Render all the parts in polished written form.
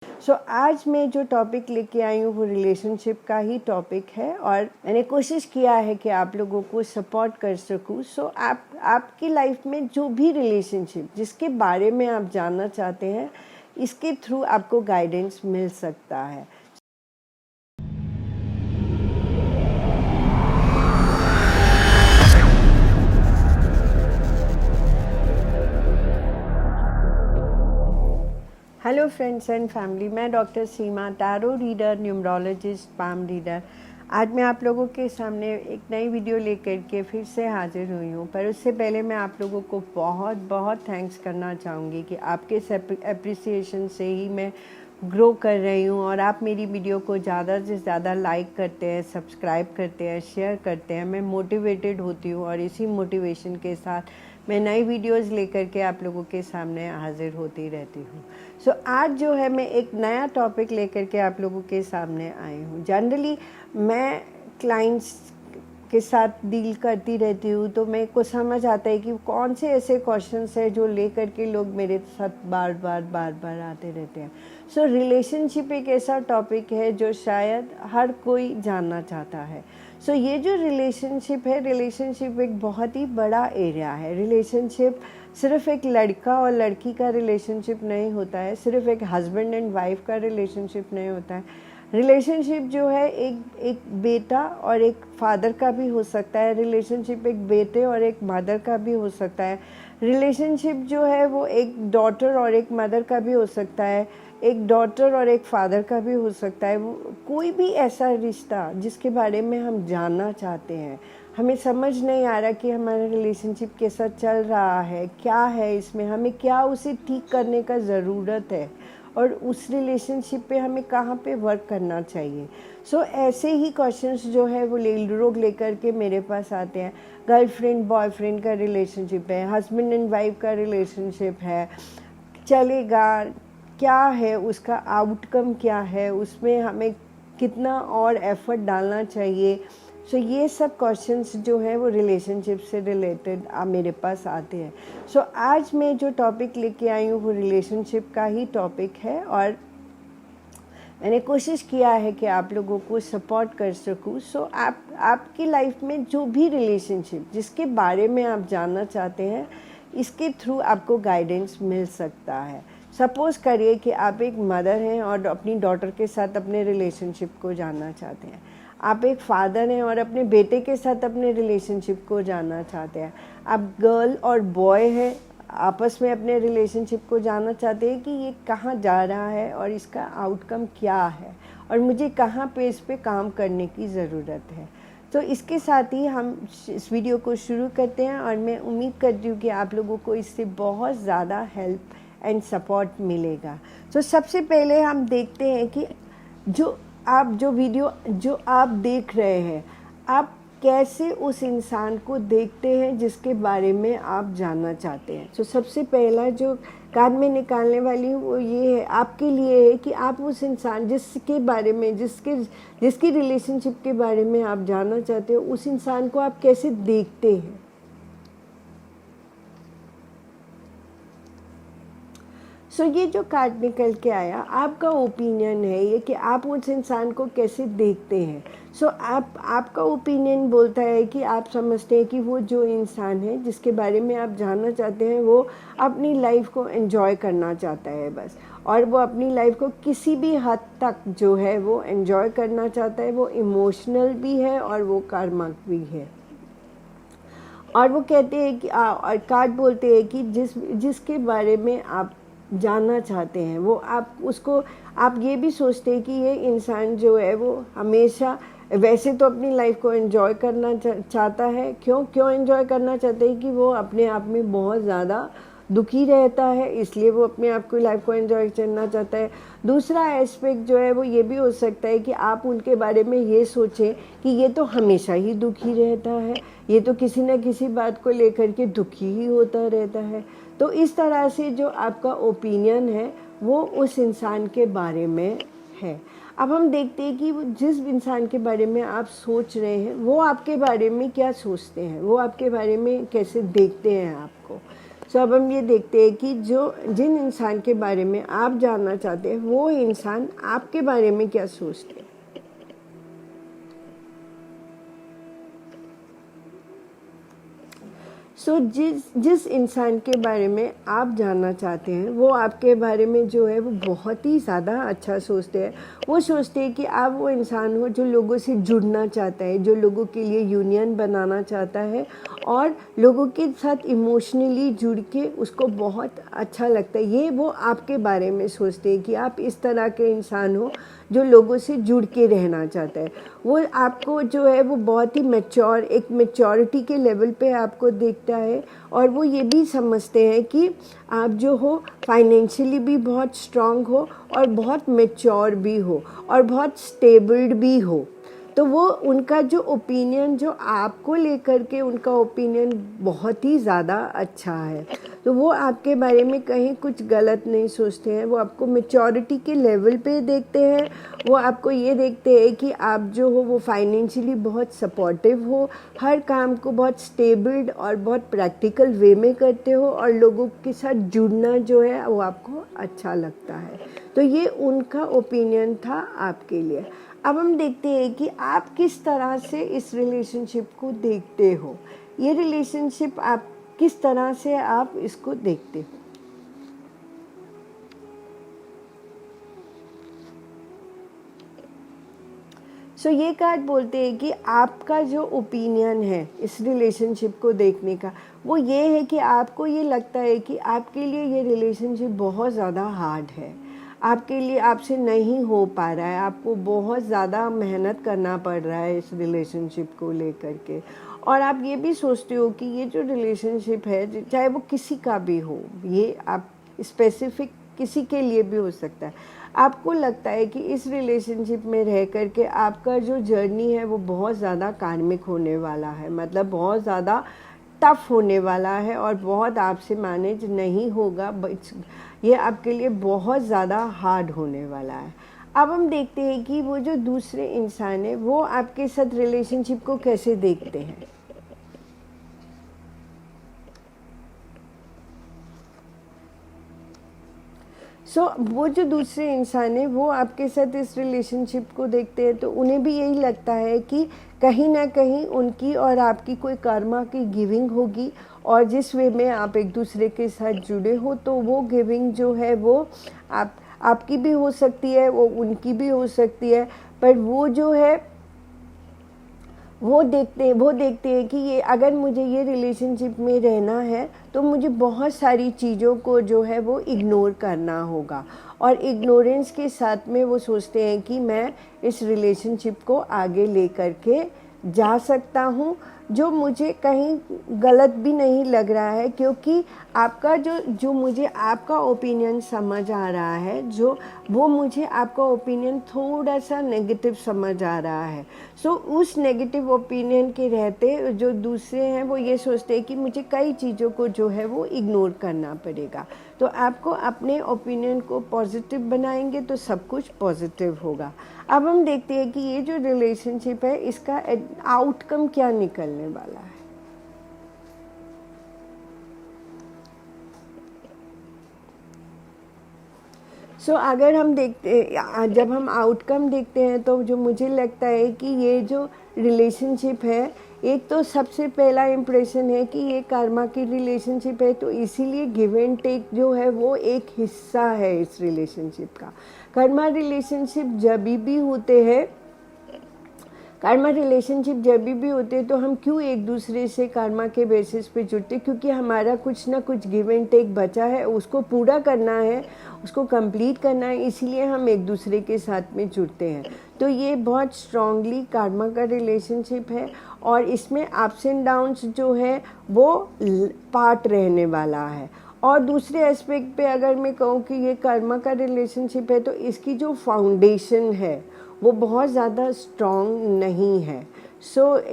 आज मैं जो टॉपिक लेके आई हूँ वो रिलेशनशिप का ही टॉपिक है और मैंने कोशिश किया है कि आप लोगों को सपोर्ट कर सकूँ। आपकी लाइफ में जो भी रिलेशनशिप जिसके बारे में आप जानना चाहते हैं, इसके थ्रू आपको गाइडेंस मिल सकता है। हेलो फ्रेंड्स एंड फैमिली, मैं doctor Seema, tarot reader, numerologist, palm reader. आज मैं आप लोगों के सामने एक नई वीडियो लेकर के फिर से हाजिर हुई हूँ। पर उससे पहले मैं आप लोगों को बहुत बहुत थैंक्स करना चाहूँगी कि आपके एप्रिसिएशन से ही मैं ग्रो कर रही हूँ और आप मेरी वीडियो को ज़्यादा से ज़्यादा लाइक करते हैं, सब्सक्राइब करते हैं, शेयर करते हैं। मैं मोटिवेटेड होती हूँ और इसी मोटिवेशन के साथ मैं नई वीडियोस लेकर के आप लोगों के सामने हाजिर होती रहती हूँ। आज जो है मैं एक नया टॉपिक लेकर के आप लोगों के सामने आई हूँ। जनरली मैं क्लाइंट्स के साथ डील करती रहती हूँ, तो मेरे को समझ आता है कि कौन से ऐसे क्वेश्चंस हैं जो लेकर के लोग मेरे साथ बार बार आते रहते हैं। रिलेशनशिप एक ऐसा टॉपिक है जो शायद हर कोई जानना चाहता है। ये जो रिलेशनशिप है, रिलेशनशिप एक बहुत ही बड़ा एरिया है। रिलेशनशिप सिर्फ एक लड़का और लड़की का रिलेशनशिप नहीं होता है, सिर्फ एक हस्बैंड एंड वाइफ का रिलेशनशिप नहीं होता है। रिलेशनशिप जो है एक बेटा और एक फादर का भी हो सकता है। रिलेशनशिप एक बेटे और एक मदर का भी हो सकता है। रिलेशनशिप जो है वो एक डॉटर और एक मदर का भी हो सकता है, एक डॉटर और एक फादर का भी हो सकता है। वो कोई भी ऐसा रिश्ता जिसके बारे में हम जानना चाहते हैं, हमें समझ नहीं आ रहा कि हमारा रिलेशनशिप कैसा चल रहा है, क्या है इसमें, हमें क्या उसे ठीक करने का ज़रूरत है और उस रिलेशनशिप पे हमें कहाँ पे वर्क करना चाहिए। ऐसे ही क्वेश्चंस जो है वो लोग लेकर के मेरे पास आते हैं। गर्लफ्रेंड बॉयफ्रेंड का रिलेशनशिप है, हस्बैंड एंड वाइफ का रिलेशनशिप है, चलेगा क्या है, उसका आउटकम क्या है, उसमें हमें कितना और एफर्ट डालना चाहिए। ये सब क्वेश्चंस जो हैं वो रिलेशनशिप से रिलेटेड मेरे पास आते हैं। आज मैं जो टॉपिक लेके आई हूँ वो रिलेशनशिप का ही टॉपिक है और मैंने कोशिश किया है कि आप लोगों को सपोर्ट कर सकूँ। आपकी लाइफ में जो भी रिलेशनशिप जिसके बारे में आप जानना चाहते हैं, इसके थ्रू आपको गाइडेंस मिल सकता है। सपोज़ करिए कि आप एक मदर हैं और अपनी डॉटर के साथ अपने रिलेशनशिप को जानना चाहते हैं। आप एक फादर हैं और अपने बेटे के साथ अपने रिलेशनशिप को जानना चाहते हैं। आप गर्ल और बॉय हैं, आपस में अपने रिलेशनशिप को जानना चाहते हैं कि ये कहाँ जा रहा है और इसका आउटकम क्या है और मुझे कहाँ पे इस पे काम करने की ज़रूरत है। इसके साथ ही हम इस वीडियो को शुरू करते हैं और मैं उम्मीद करती हूँ कि आप लोगों को इससे बहुत ज़्यादा हेल्प एंड सपोर्ट मिलेगा। सबसे पहले हम देखते हैं कि जो वीडियो जो आप देख रहे हैं, आप कैसे उस इंसान को देखते हैं जिसके बारे में आप जानना चाहते हैं। सबसे पहला जो कार्ड में निकालने वाली हूँ वो ये है, आपके लिए है कि आप उस इंसान जिसके बारे में जिसकी रिलेशनशिप के बारे में आप जानना चाहते हो, उस इंसान को आप कैसे देखते हैं। ये जो कार्ड निकल के आया, आपका ओपिनियन है ये कि आप उस इंसान को कैसे देखते हैं। आपका ओपिनियन बोलता है कि आप समझते हैं कि वो जो इंसान है जिसके बारे में आप जानना चाहते हैं, वो अपनी लाइफ को एंजॉय करना चाहता है बस, और वो अपनी लाइफ को किसी भी हद तक जो है वो एंजॉय करना चाहता है। वो इमोशनल भी है और वो कर्मक भी है। और वो कहते हैं कि और कार्ड बोलते हैं कि जिसके बारे में आप जानना चाहते हैं, वो आप ये भी सोचते हैं कि ये इंसान जो है वो हमेशा वैसे तो अपनी लाइफ को एंजॉय करना चाहता है। क्यों एंजॉय करना चाहते हैं कि वो अपने आप में बहुत ज़्यादा दुखी रहता है, इसलिए वो अपने आप की लाइफ को एंजॉय करना चाहता है। दूसरा एस्पेक्ट जो है वो ये भी हो सकता है कि आप उनके बारे में ये सोचें कि ये तो हमेशा ही दुखी रहता है, ये तो किसी न किसी बात को लेकर के दुखी ही होता रहता है। इस तरह से जो आपका ओपिनियन है वो उस इंसान के बारे में है। अब हम देखते हैं कि जिस इंसान के बारे में आप सोच रहे हैं, वो आपके बारे में क्या सोचते हैं, वो आपके बारे में कैसे देखते हैं आपको। सो अब हम ये देखते हैं कि जिन इंसान के बारे में आप जानना चाहते हैं वो इंसान आपके बारे में क्या सोचते हैं। सो जिस इंसान के बारे में आप जानना चाहते हैं वो आपके बारे में जो है वो बहुत ही ज़्यादा अच्छा सोचते हैं। वो सोचते हैं कि आप वो इंसान हो जो लोगों से जुड़ना चाहता है, जो लोगों के लिए यूनियन बनाना चाहता है और लोगों के साथ इमोशनली जुड़ के उसको बहुत अच्छा लगता है। ये वो आपके बारे में सोचते हैं कि आप इस तरह के इंसान हो जो लोगों से जुड़ के रहना चाहता है। वो आपको जो है वो बहुत ही एक मैच्योरिटी के लेवल पे आपको देखता है और वो ये भी समझते हैं कि आप जो हो फाइनेंशियली भी बहुत स्ट्रांग हो और बहुत मैच्योर भी हो और बहुत स्टेबल्ड भी हो। तो वो उनका जो ओपिनियन जो आपको लेकर के उनका ओपिनियन बहुत ही ज़्यादा अच्छा है। तो वो आपके बारे में कहीं कुछ गलत नहीं सोचते हैं। वो आपको मैच्योरिटी के लेवल पे देखते हैं। वो आपको ये देखते हैं कि आप जो हो वो फाइनेंशियली बहुत सपोर्टिव हो, हर काम को बहुत स्टेबल्ड और बहुत प्रैक्टिकल वे में करते हो और लोगों के साथ जुड़ना जो है वो आपको अच्छा लगता है। तो ये उनका ओपिनियन था आपके लिए। अब हम देखते हैं कि आप किस तरह से इस रिलेशनशिप को देखते हो। ये रिलेशनशिप आप किस तरह से आप इसको देखते हो। सो ये कार्ड बोलते हैं कि आपका जो ओपिनियन है इस रिलेशनशिप को देखने का वो ये है कि आपको ये लगता है कि आपके लिए ये रिलेशनशिप बहुत ज़्यादा हार्ड है, आपके लिए आपसे नहीं हो पा रहा है, आपको बहुत ज़्यादा मेहनत करना पड़ रहा है इस रिलेशनशिप को लेकर के। और आप ये भी सोचते हो कि ये जो रिलेशनशिप है चाहे वो किसी का भी हो, ये आप स्पेसिफिक किसी के लिए भी हो सकता है, आपको लगता है कि इस रिलेशनशिप में रह कर के आपका जो जर्नी है वो बहुत ज़्यादा कार्मिक होने वाला है, मतलब बहुत ज़्यादा टफ होने वाला है और बहुत आपसे मैनेज नहीं होगा। ये आपके लिए बहुत ज़्यादा हार्ड होने वाला है। अब हम देखते हैं कि वो जो दूसरे इंसान है वो आपके साथ रिलेशनशिप को कैसे देखते हैं। वो जो दूसरे इंसान है वो आपके साथ इस रिलेशनशिप को देखते हैं तो उन्हें भी यही लगता है कि कहीं ना कहीं उनकी और आपकी कोई कर्मा की गिविंग होगी और जिस वे में आप एक दूसरे के साथ जुड़े हो तो वो गिविंग जो है वो आपकी भी हो सकती है, वो उनकी भी हो सकती है। पर वो जो है वो देखते हैं कि ये अगर मुझे ये रिलेशनशिप में रहना है तो मुझे बहुत सारी चीज़ों को जो है वो इग्नोर करना होगा और इग्नोरेंस के साथ में वो सोचते हैं कि मैं इस रिलेशनशिप को आगे ले कर के जा सकता हूँ, जो मुझे कहीं गलत भी नहीं लग रहा है क्योंकि आपका जो मुझे आपका ओपिनियन समझ आ रहा है, जो वो मुझे आपका ओपिनियन थोड़ा सा नेगेटिव समझ आ रहा है। उस नेगेटिव ओपिनियन के रहते जो दूसरे हैं वो ये सोचते हैं कि मुझे कई चीज़ों को जो है वो इग्नोर करना पड़ेगा। तो आपको अपने ओपिनियन को पॉजिटिव बनाएंगे तो सब कुछ पॉजिटिव होगा। अब हम देखते हैं कि ये जो रिलेशनशिप है इसका आउटकम क्या निकलने वाला है। अगर हम जब हम आउटकम देखते हैं तो जो मुझे लगता है कि ये जो रिलेशनशिप है, एक तो सबसे पहला इम्प्रेशन है कि ये कर्मा की रिलेशनशिप है, तो इसीलिए गिव एंड टेक जो है वो एक हिस्सा है इस रिलेशनशिप का। कर्मा रिलेशनशिप जब भी होते हैं तो हम क्यों एक दूसरे से कर्मा के बेसिस पे जुड़ते, क्योंकि हमारा कुछ ना कुछ गिव एंड टेक बचा है, उसको पूरा करना है, उसको कंप्लीट करना है, इसीलिए हम एक दूसरे के साथ में जुड़ते हैं। तो ये बहुत स्ट्रांगली कर्मा का रिलेशनशिप है और इसमें अप्स एंड डाउन्स जो है वो पार्ट रहने वाला है। और दूसरे एस्पेक्ट पे अगर मैं कहूँ कि ये कर्मा का रिलेशनशिप है तो इसकी जो फाउंडेशन है वो बहुत ज़्यादा स्ट्रॉन्ग नहीं है।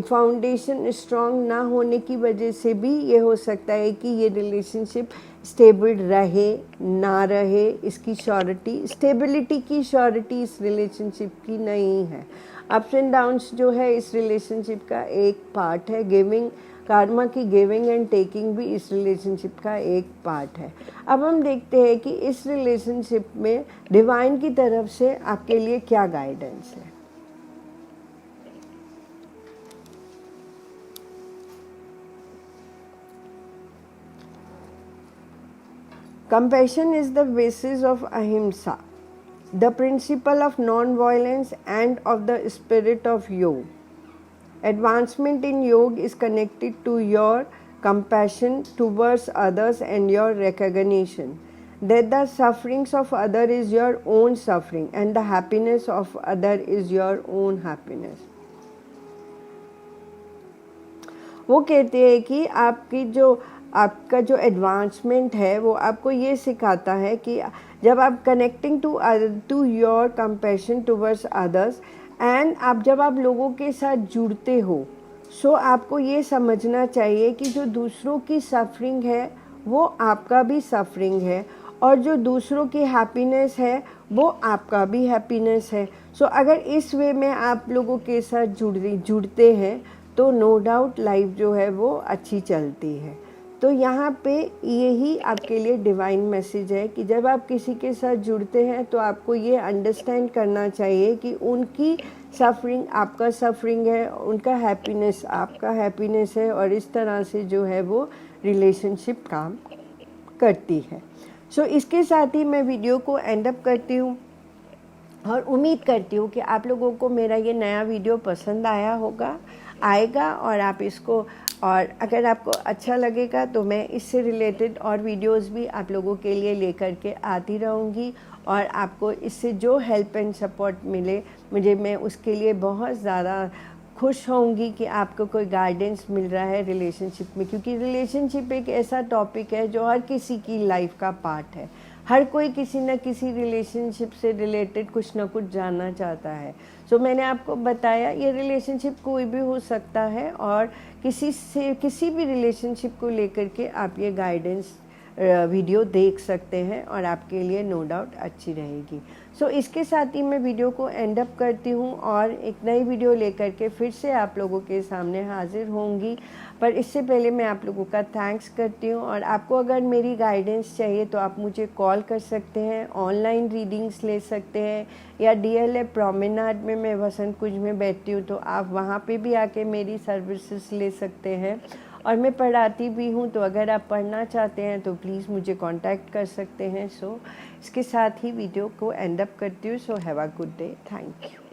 फाउंडेशन स्ट्रॉन्ग ना होने की वजह से भी ये हो सकता है कि ये रिलेशनशिप स्टेबल रहे ना रहे, इसकी स्टेबिलिटी की श्योरिटी इस रिलेशनशिप की नहीं है। अप्स एंड डाउन्स जो है इस रिलेशनशिप का एक पार्ट है। गिविंग karma की गिविंग एंड टेकिंग भी इस रिलेशनशिप का एक पार्ट है। अब हम देखते हैं कि इस रिलेशनशिप में डिवाइन की तरफ से आपके लिए क्या गाइडेंस है। Compassion is the basis of ahimsa, the principle of non-violence and of the spirit of yoga. Advancement in yoga is connected to your compassion towards others and your recognition that the sufferings of other is your own suffering and the happiness of other is your own happiness. वो कहते हैं कि आपका जो advancement है वो आपको ये सिखाता है कि जब आप connecting to your compassion towards others and जब आप लोगों के साथ जुड़ते हो, सो आपको ये समझना चाहिए कि जो दूसरों की सफरिंग है वो आपका भी सफरिंग है और जो दूसरों की हैप्पीनेस है वो आपका भी हैप्पीनेस है। सो अगर इस वे में आप लोगों के साथ जुड़ते हैं तो नो डाउट लाइफ जो है वो अच्छी चलती है। तो यहाँ पे यही आपके लिए डिवाइन मैसेज है कि जब आप किसी के साथ जुड़ते हैं तो आपको ये अंडरस्टैंड करना चाहिए कि उनकी सफरिंग आपका सफरिंग है, उनका हैप्पीनेस आपका हैप्पीनेस है और इस तरह से जो है वो रिलेशनशिप काम करती है। सो इसके साथ ही मैं वीडियो को एंड अप करती हूँ और उम्मीद करती हूँ कि आप लोगों को मेरा ये नया वीडियो पसंद आएगा और आप इसको, और अगर आपको अच्छा लगेगा तो मैं इससे रिलेटेड और वीडियोस भी आप लोगों के लिए लेकर के आती रहूँगी और आपको इससे जो हेल्प एंड सपोर्ट मिले मैं उसके लिए बहुत ज़्यादा खुश होंगी कि आपको कोई गाइडेंस मिल रहा है रिलेशनशिप में, क्योंकि रिलेशनशिप एक ऐसा टॉपिक है जो हर किसी की लाइफ का पार्ट है। हर कोई किसी न किसी रिलेशनशिप से रिलेटेड कुछ ना कुछ जानना चाहता है। सो मैंने आपको बताया ये रिलेशनशिप कोई भी हो सकता है और किसी भी रिलेशनशिप को लेकर के आप ये गाइडेंस वीडियो देख सकते हैं और आपके लिए नो डाउट अच्छी रहेगी। सो इसके साथ ही मैं वीडियो को एंड अप करती हूँ और एक नई वीडियो लेकर के फिर से आप लोगों के सामने हाजिर होंगी। पर इससे पहले मैं आप लोगों का थैंक्स करती हूँ और आपको अगर मेरी गाइडेंस चाहिए तो आप मुझे कॉल कर सकते हैं, ऑनलाइन रीडिंग्स ले सकते हैं या DLF प्रोमेनाड में मैं वसंत कुंज में बैठती हूँ तो आप वहाँ पे भी आके मेरी सर्विसेज ले सकते हैं और मैं पढ़ाती भी हूँ। तो अगर आप पढ़ना चाहते हैं तो प्लीज़ मुझे कांटेक्ट कर सकते हैं। सो इसके साथ ही वीडियो को एंड अप करती हूँ। So have a good day, thank you.